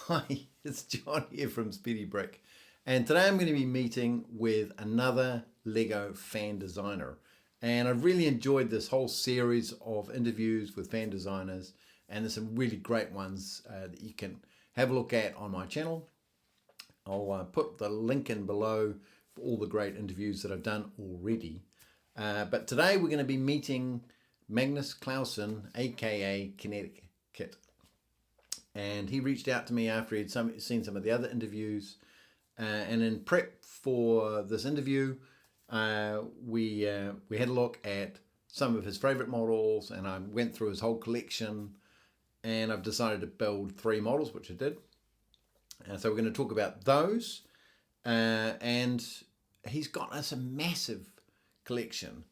Hi, it's John here from Speedy Brick, and today I'm going to be meeting with another Lego fan designer. And I've really enjoyed this whole series of interviews with fan designers, and there's some really great ones that you can have a look at on my channel. I'll put the link in below for all the great interviews that I've done already. But today we're going to be meeting Magnus Clausen, aka KineticKit. And he reached out to me after he'd seen some of the other interviews. And in prep for this interview, we had a look at some of his favorite models, and I went through his whole collection, and I've decided to build 3 models, which I did. So we're going to talk about those. And he's got us a massive collection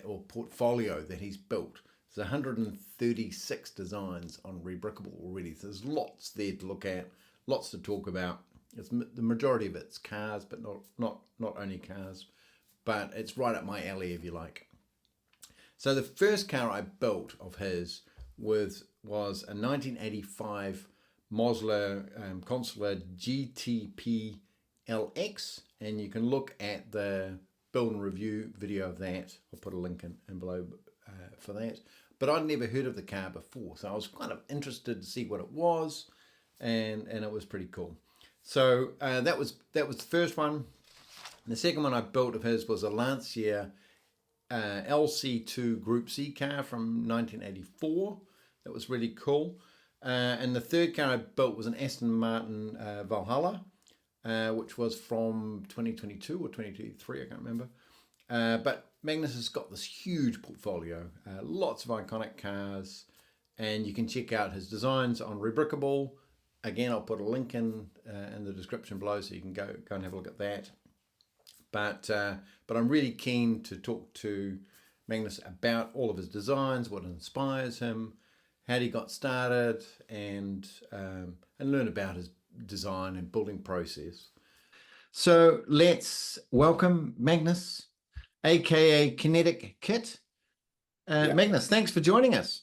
or portfolio that he's built. There's 136 designs on Rebrickable already. So there's lots there to look at, lots to talk about. It's the majority of it's cars, but not only cars, but it's right up my alley, if you like. So the first car I built of his was a 1985 Mosler Consulier GTP-LX, and you can look at the build and review video of that. I'll put a link in below for that. But I'd never heard of the car before, so I was kind of interested to see what it was, and it was pretty cool. So that was the first one. The second one I built of his was a Lancia LC2 Group C car from 1984. That was really cool. And the third car I built was an Aston Martin Valhalla, which was from 2022 or 2023, I can't remember. But Magnus has got this huge portfolio, lots of iconic cars, and you can check out his designs on Rebrickable. Again, I'll put a link in the description below, so you can go and have a look at that. But I'm really keen to talk to Magnus about all of his designs, what inspires him, how he got started, and learn about his design and building process. So let's welcome Magnus, aka KineticKit. Magnus, thanks for joining us.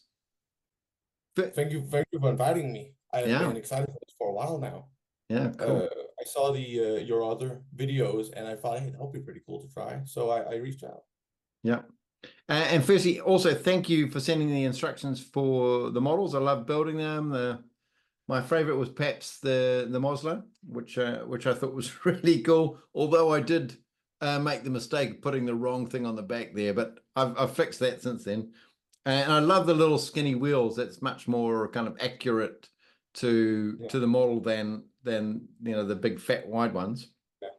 Thank you for inviting me. I have been excited for this for a while now. Yeah, cool. I saw your other videos, and I thought, hey, that would be pretty cool to try. So I reached out. Yeah. And firstly, also thank you for sending the instructions for the models. I love building them. My favorite was perhaps the Mosler, which I thought was really cool. Although I did make the mistake of putting the wrong thing on the back there, but I've fixed that since then. And I love the little skinny wheels. That's much more kind of accurate to the model than the big fat wide ones. Yeah.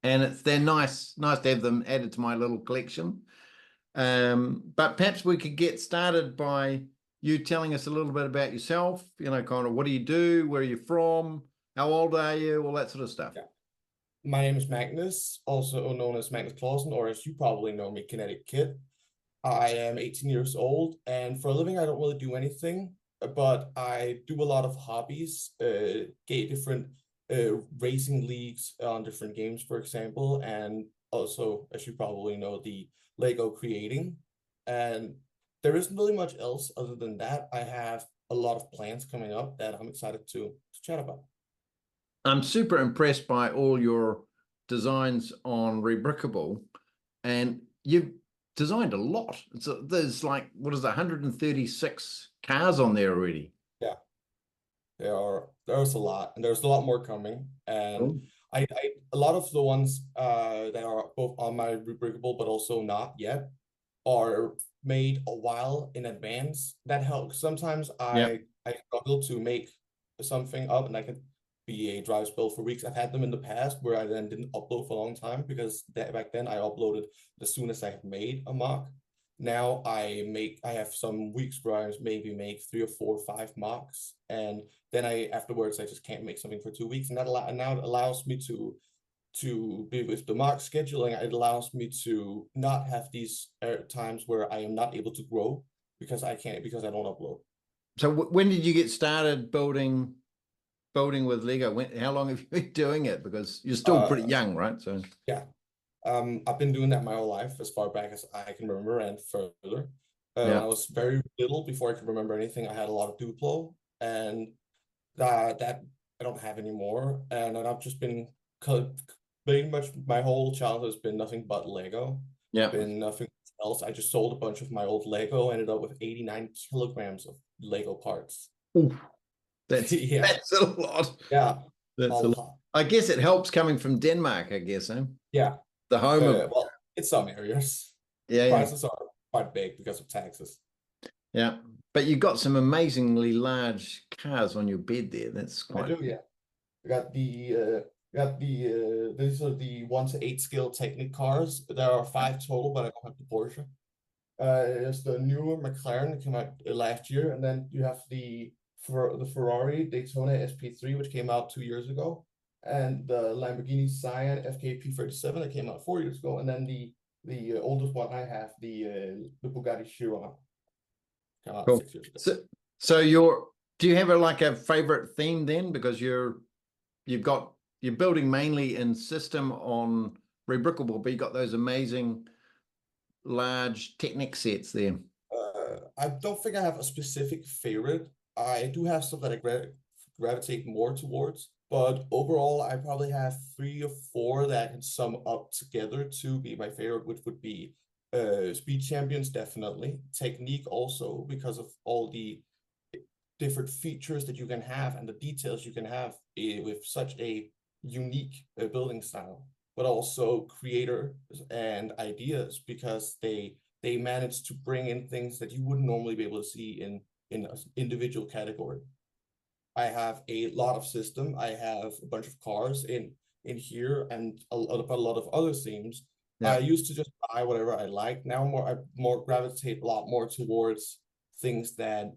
And they're nice to have them added to my little collection. But perhaps we could get started by you telling us a little bit about yourself, kind of what do you do, where are you from, how old are you, all that sort of stuff. Yeah. My name is Magnus, also known as Magnus Clausen, or as you probably know me, KineticKit. I am 18 years old, and for a living, I don't really do anything, but I do a lot of hobbies, get different racing leagues on different games, for example, and also, as you probably know, the Lego creating. And there isn't really much else other than that. I have a lot of plans coming up that I'm excited to chat about. I'm super impressed by all your designs on Rebrickable, and you've designed a lot. There's like, what is it, 136 cars on there already? Yeah, there's a lot, and there's a lot more coming. And I a lot of the ones that are both on my Rebrickable but also not yet are made a while in advance. That helps. Sometimes I struggle to make something up, and I could be a drive spell for weeks. I've had them in the past where I then didn't upload for a long time because back then I uploaded as soon as I made a mock. Now I have some weeks where I maybe make 3 or 4 or 5 mocks, and then afterwards I just can't make something for 2 weeks, and now it allows me to be with the mock scheduling. It allows me to not have these times where I am not able to grow because I don't upload. So when did you get started building with Lego? How long have you been doing it? Because you're still pretty young, right? So yeah, I've been doing that my whole life, as far back as I can remember and further. When I was very little, before I could remember anything, I had a lot of Duplo, and that I don't have anymore, and I've just been pretty much my whole childhood has been nothing but Lego. Yeah. Been nothing else. I just sold a bunch of my old Lego, ended up with 89 kilograms of Lego parts. Ooh, that's Yeah, that's a lot. yeah, That's a a lot. lot. I guess it helps coming from Denmark, I guess, eh? Yeah, The home of well, in some areas, yeah, yeah. prices are quite big because of taxes. Yeah. But you've got some amazingly large cars on your bed there. That's I quite do, yeah. I got the these are the 1 to 8 skill Technic cars. There are 5 total, but I don't have the Porsche. It's the newer McLaren that came out last year, and then you have the Ferrari Daytona SP3, which came out 2 years ago, and the Lamborghini Sian FKP37 that came out 4 years ago, and then the oldest one I have, the Bugatti Chiron, came out cool. 6 years ago. So do you have like a favorite theme then? Because you're building mainly in system on rebrickable, but you got those amazing large Technic sets there. I don't think I have a specific favorite. I do have stuff that I gravitate more towards, but overall, I probably have 3 or 4 that I can sum up together to be my favorite, which would be Speed Champions, definitely. Technique also, because of all the different features that you can have and the details you can have with such a unique building style, but also creator and ideas, because they manage to bring in things that you wouldn't normally be able to see in an individual category. I have a lot of system. I have a bunch of cars in here, and a lot of other themes. Yeah. I used to just buy whatever I like. Now I more gravitate a lot more towards things that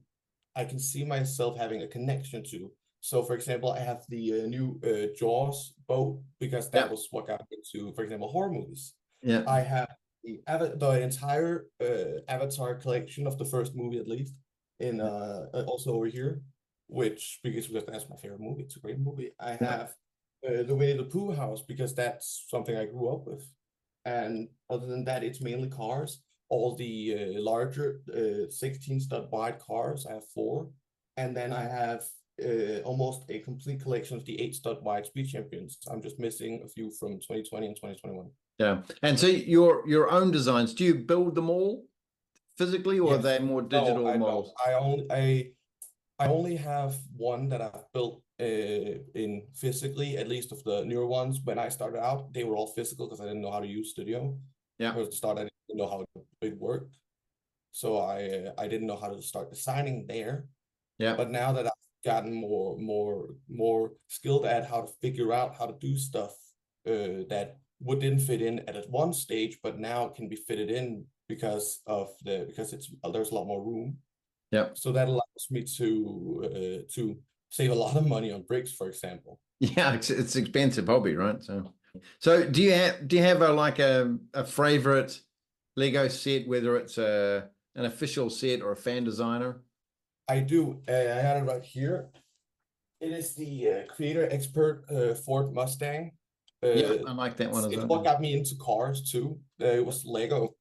I can see myself having a connection to. So, for example, I have the new Jaws boat, because that was what got me into, for example, horror movies. Yeah. I have the entire Avatar collection of the first movie, at least, in also over here, because that's my favorite movie. It's a great movie. I have the Winnie the Pooh house, because that's something I grew up with. And other than that, it's mainly cars. All the larger 16 stud wide cars, I have 4. And then I have almost a complete collection of the 8 stud wide Speed Champions. I'm just missing a few from 2020 and 2021. Yeah. And so your own designs, do you build them all physically, or Yes. are they more digital No, I models? don't. I only have one that I've built in physically, at least of the newer ones. When I started out, they were all physical because I didn't know how to use Studio. Yeah. At the start, I didn't know how it worked. So I didn't know how to start designing there. Yeah. But now that I've gotten more skilled at how to figure out how to do stuff that didn't fit in at one stage, but now can be fitted in because there's a lot more room. Yeah. So that allows me to save a lot of money on bricks, for example. Yeah, it's expensive hobby, right? So do you have a favorite Lego set, whether it's an official set or a fan designer? I do. I had it right here. It is the Creator Expert Ford Mustang. Yeah, I like that one as well. It's what got me into cars too. It was Lego.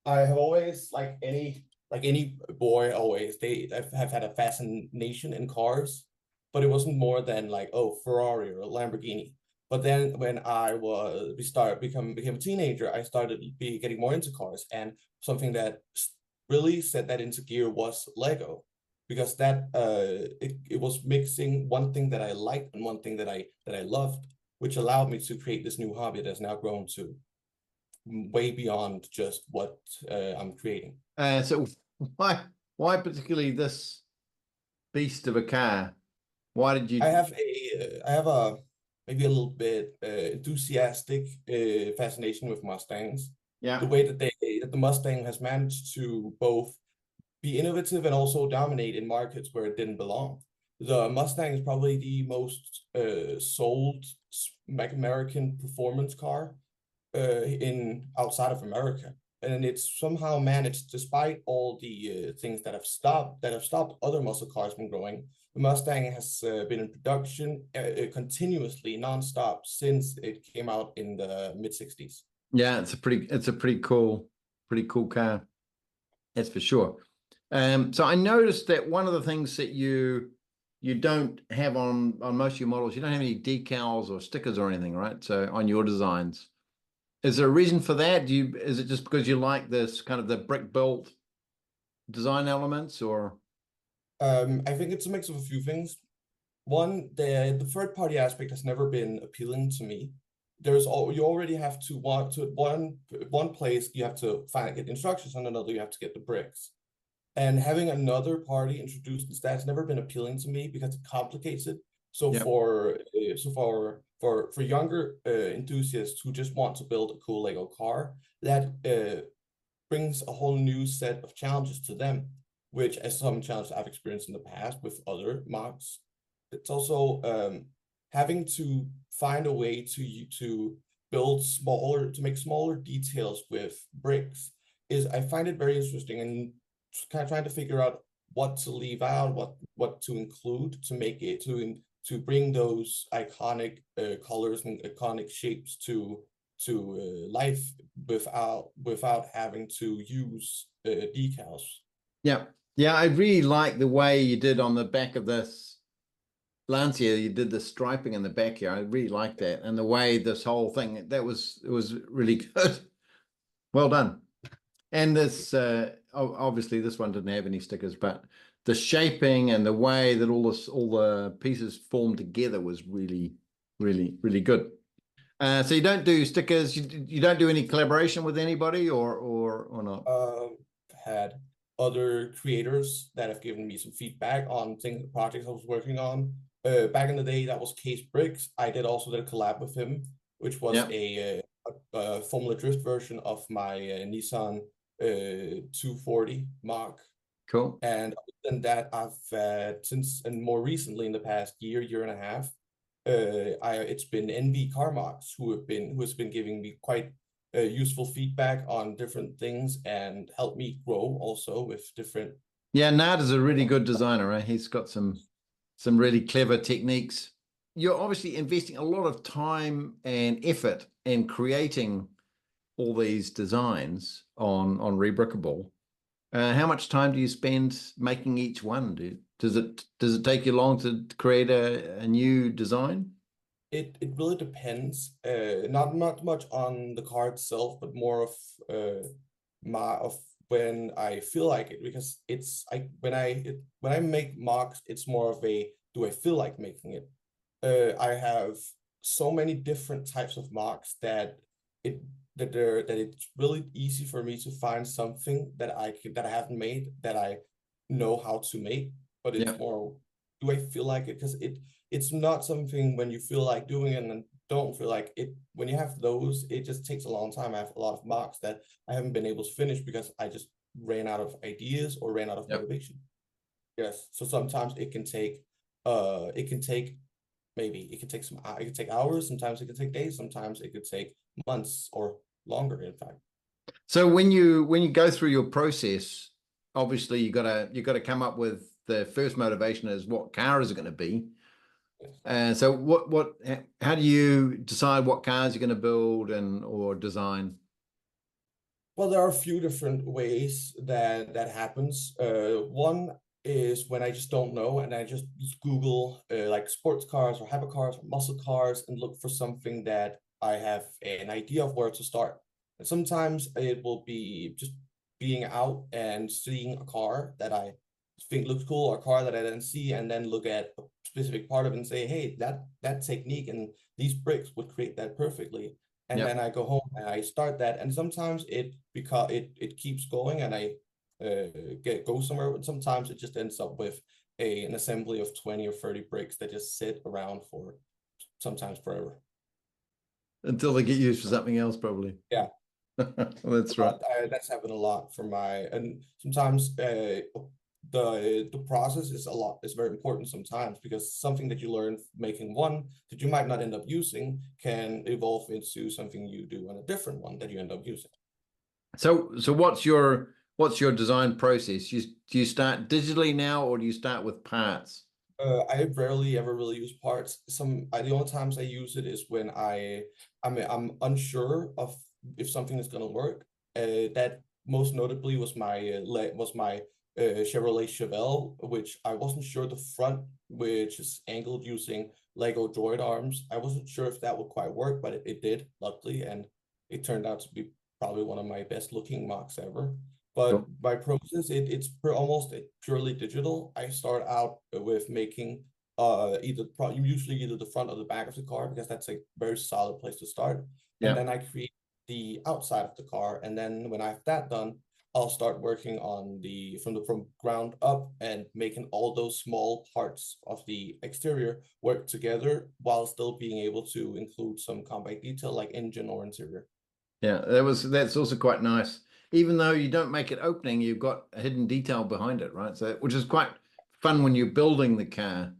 I have always, like any boy, always have had a fascination in cars, but it wasn't more than like, oh, Ferrari or Lamborghini. But then when became a teenager, I started getting more into cars, and something that really set that into gear was Lego, because that it was mixing one thing that I liked and one thing that I loved, which allowed me to create this new hobby that's now grown to way beyond just what I'm creating. So why particularly this beast of a car? Why did you? I have a maybe a little bit enthusiastic fascination with Mustangs. Yeah. The way that the Mustang has managed to both be innovative and also dominate in markets where it didn't belong. The Mustang is probably the most sold American performance car in outside of America, and it's somehow managed, despite all the things that have stopped other muscle cars from growing. The Mustang has been in production continuously, nonstop, since it came out in the mid-60s. Yeah, it's a pretty cool car. That's for sure. So I noticed that one of the things that you you don't have on most of your models, you don't have any decals or stickers or anything, right? So on your designs. Is there a reason for that? Is it just because you like this kind of the brick built design elements, or? I think it's a mix of a few things. One, the third party aspect has never been appealing to me. You already have to want to one place you have to get instructions, on another you have to get the bricks. And having another party introduced that has never been appealing to me because it complicates it. So Yep. for younger enthusiasts who just want to build a cool Lego car, that brings a whole new set of challenges to them, which as some challenges I've experienced in the past with other mocks. It's also having to find a way to make smaller details with bricks. I find it very interesting, and kind of trying to figure out what to leave out, what to include to make it to bring those iconic colors and iconic shapes to life without having to use decals. Yeah. Yeah, I really like the way you did on the back of this Lancia. You did the striping in the back here. I really like that. And the way this whole thing, it was really good. Well done. And this, obviously this one didn't have any stickers, but the shaping and the way that all the pieces formed together was really, really, really good. So you don't do stickers, you don't do any collaboration with anybody or not? Had other creators that have given me some feedback on projects I was working on. Back in the day, that was Case Bricks. I did a collab with him, which was Yeah. a Formula Drift version of my Nissan 240 Mark. Cool. And other than that, I've and more recently in the past year and a half, it's been NV Carmox who has been giving me quite useful feedback on different things and helped me grow also with different. Yeah, Nard is a really good designer, right? He's got some really clever techniques. You're obviously investing a lot of time and effort in creating all these designs on Rebrickable. How much time do you spend making each one? Does it take you long to create a new design? It really depends. Not much on the car itself, but more of when I feel like it, because when I make mocks, it's more of a, do I feel like making it? I have so many different types of mocks that it's really easy for me to find something that I haven't made that I know how to make, but it's more, do I feel like it? Because it's not something when you feel like doing it and don't feel like it. When you have those, it just takes a long time. I have a lot of mocks that I haven't been able to finish because I just ran out of ideas or ran out of motivation. Yes, so sometimes it can take hours, sometimes it can take days, sometimes it could take months or longer, in fact. So when you go through your process, obviously you gotta come up with the first motivation is what car is it going to be. So how do you decide what cars you're going to build or design? Well, there are a few different ways that happens. One is when I just don't know and I just Google like sports cars or hypercars or muscle cars and look for something that I have an idea of where to start. And sometimes it will be just being out and seeing a car that I think looks cool, or a car that I didn't see, and then look at a specific part of it and say, hey, that technique and these bricks would create that perfectly. And then I go home and I start that, and sometimes it keeps going, and I go somewhere. But sometimes it just ends up with an assembly of 20 or 30 bricks that just sit around for sometimes forever Until they get used for something else, probably. Yeah, that's right. That's happened a lot for and sometimes the process is very important sometimes, because something that you learn making one that you might not end up using can evolve into something you do on a different one that you end up using. So what's your design process? Do you start digitally now, or do you start with parts? I rarely ever really use parts. The only times I use it is when I'm unsure of if something is gonna work. That most notably was my Chevrolet Chevelle, which I wasn't sure the front, which is angled using Lego droid arms. I wasn't sure if that would quite work, but it did, luckily, and it turned out to be probably one of my best looking mocks ever. But Cool. my process, it's almost purely digital. I start out with making usually either the front or the back of the car, because that's a very solid place to start. And Yeah. then I create the outside of the car, and then when I have that done, I'll start working on from ground up and making all those small parts of the exterior work together while still being able to include some compact detail like engine or interior. Yeah, that's also quite nice. Even though you don't make it opening, you've got a hidden detail behind it, right? So, which is quite fun when you're building the car,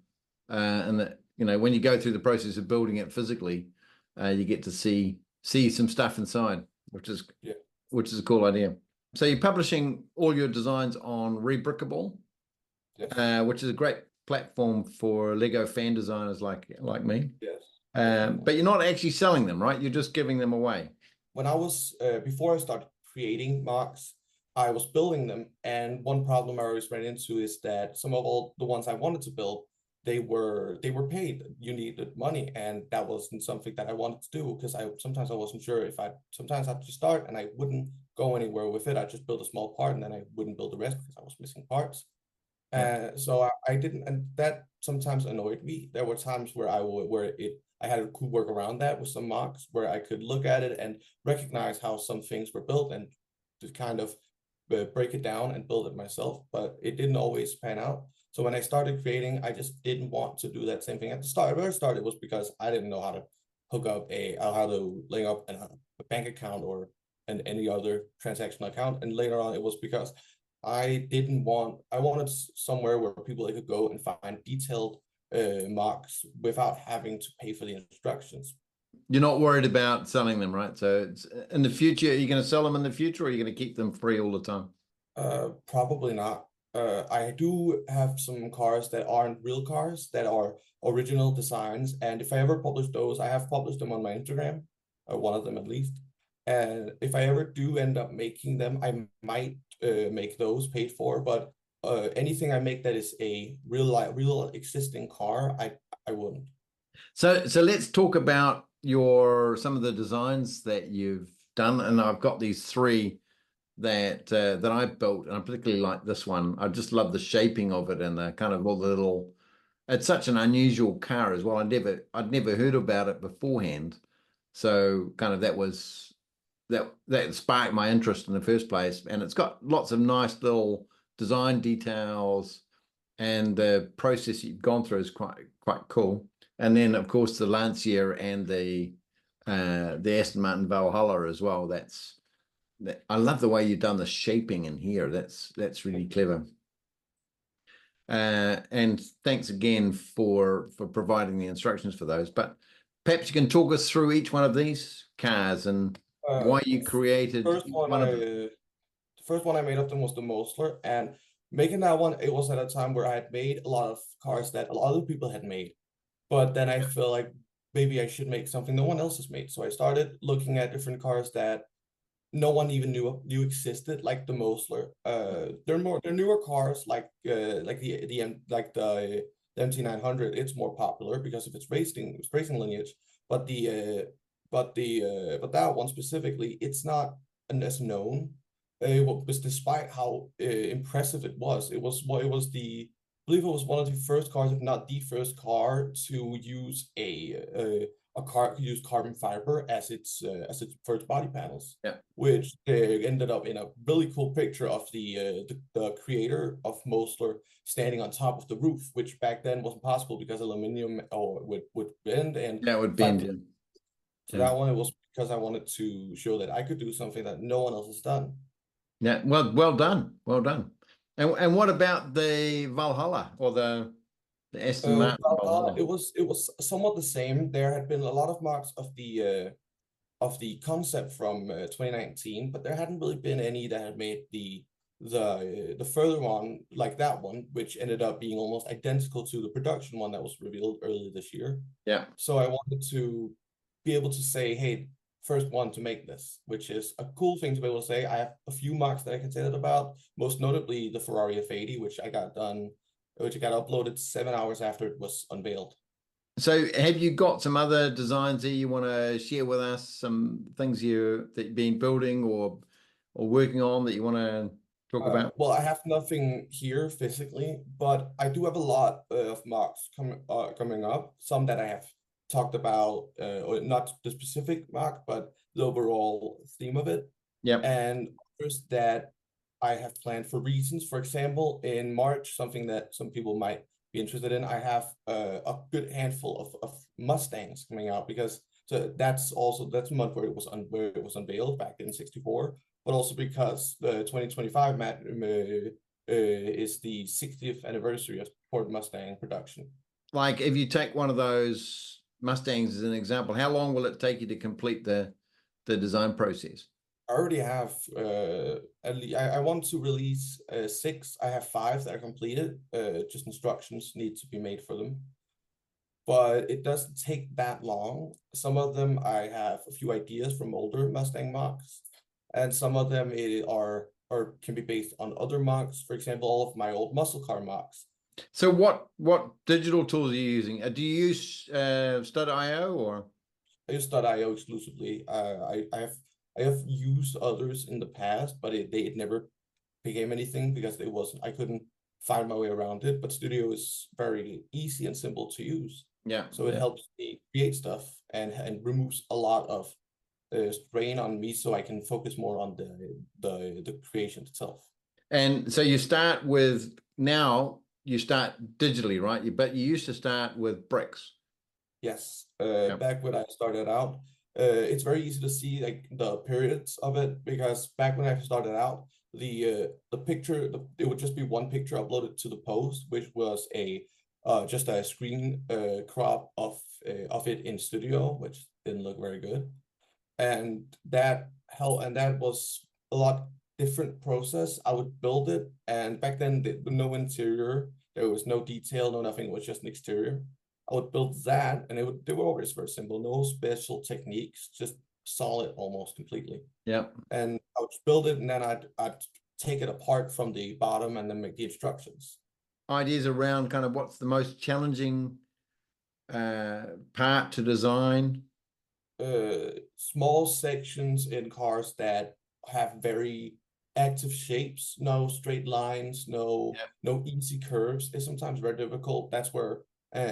and that, you know, when you go through the process of building it physically, you get to see some stuff inside, which is a cool idea. So you're publishing all your designs on Rebrickable, Yes. which is a great platform for Lego fan designers like me. Yes. But you're not actually selling them, right? You're just giving them away. When I was before I started creating mocks, I was building them, and one problem I always ran into is that some of all the ones I wanted to build, they were paid. You needed money, and that wasn't something that I wanted to do, because sometimes I wasn't sure if sometimes I had to start and I wouldn't go anywhere with it. I just build a small part and then I wouldn't build the rest because I was missing parts. So I didn't, and that sometimes annoyed me. There were times where I could work around that with some mocks where I could look at it and recognize how some things were built and to kind of break it down and build it myself, but it didn't always pan out. So when I started creating, I just didn't want to do that same thing at the start. Where I started was because I didn't know how to hook up how to link up a bank account or any other transactional account. And later on, it was because I wanted somewhere where people could go and find detailed mocks without having to pay for the instructions. You're not worried about selling them, right? So it's, in the future, are you going to sell them in the future, or are you going to keep them free all the time? Probably not. I do have some cars that aren't real cars, that are original designs, and if I ever publish those, I have published them on my Instagram, one of them at least. And if I ever do end up making them, I might make those paid for. But anything I make that is a real existing car, I wouldn't. So let's talk about some of the designs that you've done, and I've got these three that I've built, and I particularly like this one. I just love the shaping of it and the kind of all the little. It's such an unusual car as well. I'd never heard about it beforehand, so kind of that sparked my interest in the first place. And it's got lots of nice little design details, and the process you've gone through is quite cool. And then of course the Lancia and the Aston Martin Valhalla as well. I love the way you've done the shaping in here. That's really clever. And thanks again for providing the instructions for those. But perhaps you can talk us through each one of these cars and why you created one of them. The first one I made of them was the Mosler, and making that one, it was at a time where I had made a lot of cars that a lot of people had made, but then I feel like maybe I should make something no one else has made. So I started looking at different cars that no one even knew existed, like the Mosler. They're newer cars, like the MT900. It's more popular because of its racing lineage. But that one specifically, it's not as known. Was despite how impressive it was. I believe it was one of the first cars, if not the first car, to use a car use carbon fiber as its first body panels. Yeah. Which ended up in a really cool picture of the creator of Mosler standing on top of the roof, which back then wasn't possible because aluminum would bend and Yeah, it would bend. Yeah. So that one, it was because I wanted to show that I could do something that no one else has done. Yeah, well done, well done. And what about the Valhalla or the Aston Martin Valhalla? It was somewhat the same. There had been a lot of marks of the concept from 2019, but there hadn't really been any that had made the further one like that one, which ended up being almost identical to the production one that was revealed earlier this year. Yeah. So I wanted to be able to say, hey, first one to make this, which is a cool thing to be able to say. I have a few marks that I can say that about, most notably the Ferrari F80, which I got uploaded 7 hours after it was unveiled. So have you got some other designs that you want to share with us? Some things that you've been building or working on that you want to talk about? Well, I have nothing here physically, but I do have a lot of marks coming up. Some that I have talked about, or not the specific mark, but the overall theme of it. Yep. And others that I have planned for reasons. For example, in March, something that some people might be interested in, I have a good handful of Mustangs coming out, because that's a month where it was unveiled back in '64. But also because the 2025 is the 60th anniversary of Ford Mustang production. Like if you take one of those Mustangs as an example, how long will it take you to complete the design process? I already have, at least, I want to release 6. I have 5 that are completed. Just instructions need to be made for them. But it doesn't take that long. Some of them I have a few ideas from older Mustang mocks, and some of them or can be based on other mocks. For example, all of my old muscle car mocks. So what digital tools are you using? Do you use Stud.io or? I use Stud.io exclusively. I have used others in the past, but it never became anything because I couldn't find my way around it. But Studio is very easy and simple to use. Yeah. So it helps me create stuff and removes a lot of strain on me, so I can focus more on the creation itself. And so you start digitally, right? But you used to start with bricks. Yes. Back when I started out, it's very easy to see like the periods of it, because back when I started out, the picture, it would just be one picture uploaded to the post, which was just a screen crop of it in Studio, which didn't look very good. And that was a lot different process. I would build it, and back then no interior, there was no detail, no nothing, it was just an exterior. I would build that, and they were always very simple, no special techniques, just solid almost completely. Yeah. And I would build it, and then I'd take it apart from the bottom and then make the instructions. Ideas around kind of what's the most challenging part to design? Small sections in cars that have very active shapes, no straight lines, no easy curves. It's sometimes very difficult. That's where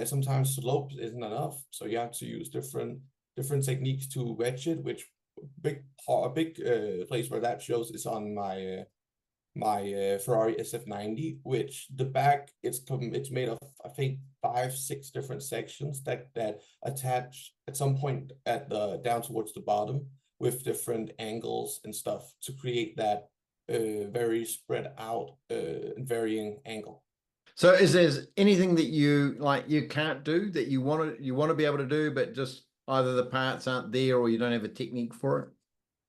sometimes slopes isn't enough, so you have to use different techniques to wedge it. Which a big place where that shows is on my Ferrari SF90, which the back it's made of, I think, 5-6 different sections that attach at some point down towards the bottom with different angles and stuff to create that very spread out and varying angle. So is there anything that you can't do that you want to be able to do, but just either the parts aren't there or you don't have a technique for it?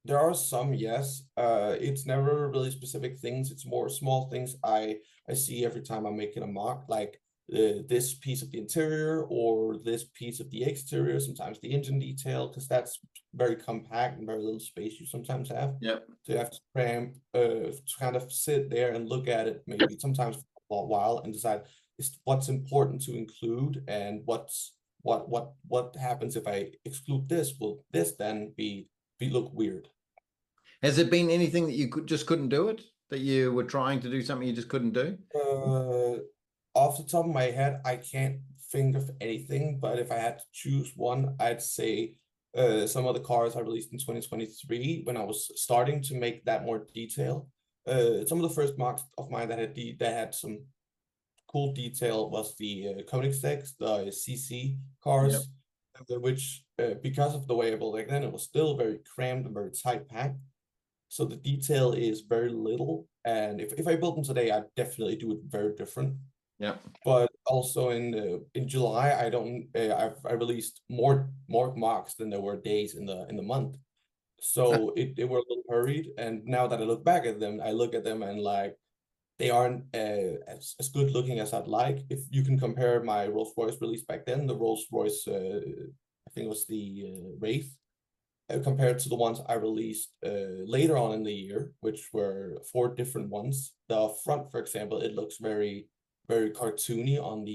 There are some, yes. It's never really specific things. It's more small things I see every time I'm making a mock, like this piece of the interior or this piece of the exterior, sometimes the engine detail, because that's very compact and very little space you sometimes have. Yeah. So you have to cram, to kind of sit there and look at it maybe sometimes for a while and decide what's important to include and what happens if I exclude this. Will this then look weird? Has there been anything that you couldn't do it, that you were trying to do something you just couldn't do? Off the top of my head, I can't think of anything, but if I had to choose one, I'd say some of the cars I released in 2023 when I was starting to make that more detail. Some of the first mocks of mine that had some cool detail was the KineticKit, the CC cars, which because of the way I built back then, it was still very crammed and very tight packed. So the detail is very little, and if I built them today, I'd definitely do it very different. Yeah. But also in July, I released more mocks than there were days in the month, so they were a little hurried. And now that I look back at them, I look at them and like they aren't as good looking as I'd like. If you can compare my Rolls Royce release back then, the Rolls Royce, I think it was the Wraith. compared to the ones I released later on in the year, which were 4 different ones. The front, for example, it looks very cartoony on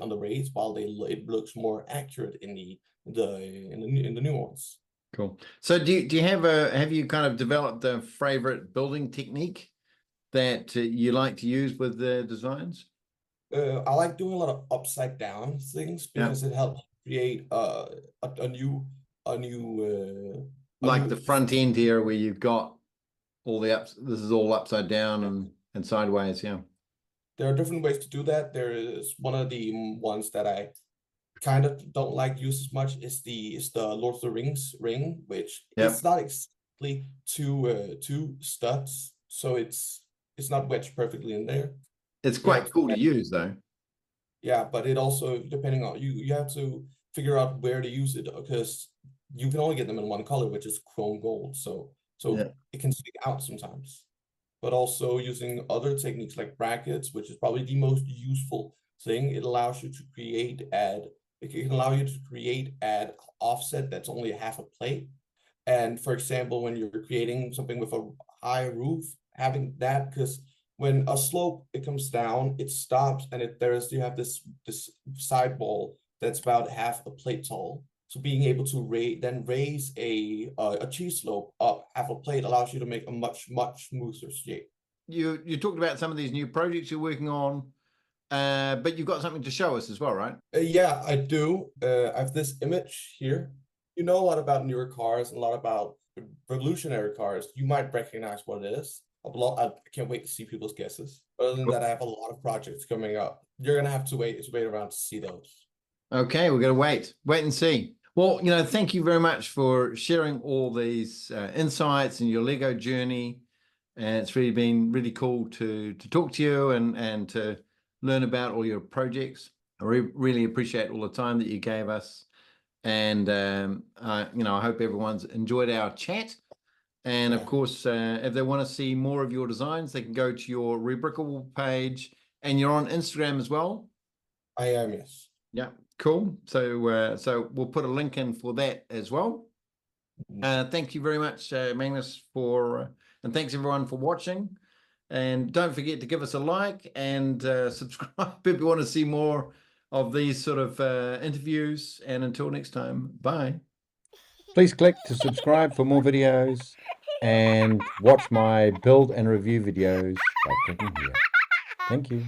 the rays, while it looks more accurate in the new ones. Cool. So do you have you kind of developed a favorite building technique that you like to use with the designs? I like doing a lot of upside down things because it helps create a new like the front end here where you've got all the ups. This is all upside down and sideways. Yeah. There are different ways to do that. There is one of the ones that I kind of don't like use as much is the Lord of the Rings ring, which it's not exactly two studs, so it's not wedged perfectly in there. It's quite cool to use though. Yeah, but it also, depending on you have to figure out where to use it, because you can only get them in one color, which is chrome gold. So it can stick out sometimes. But also using other techniques like brackets, which is probably the most useful thing. It allows you to create it can allow you to create at offset that's only half a plate. And for example, when you're creating something with a high roof, having that, because when a slope it comes down, it stops, and you have this side wall that's about half a plate tall. So being able to raise a cheese slope up half a plate allows you to make a much smoother shape. You talked about some of these new projects you're working on, but you've got something to show us as well, right? Yeah, I do. I have this image here. You know a lot about newer cars and a lot about revolutionary cars. You might recognize what it is. I can't wait to see people's guesses. Other than that, I have a lot of projects coming up. You're gonna have to wait around to see those. Okay, we're gonna wait and see. Well, thank you very much for sharing all these insights and your Lego journey. And it's really been really cool to talk to you and to learn about all your projects. I really appreciate all the time that you gave us. And, I hope everyone's enjoyed our chat. And of course, if they want to see more of your designs, they can go to your Rebrickable page, and you're on Instagram as well. I am, yes. Yeah, cool. So we'll put a link in for that as well. Thank you very much, Magnus, and thanks everyone for watching. And don't forget to give us a like and subscribe if you want to see more of these sort of interviews. And until next time, bye. Please click to subscribe for more videos and watch my build and review videos by clicking here. Thank you.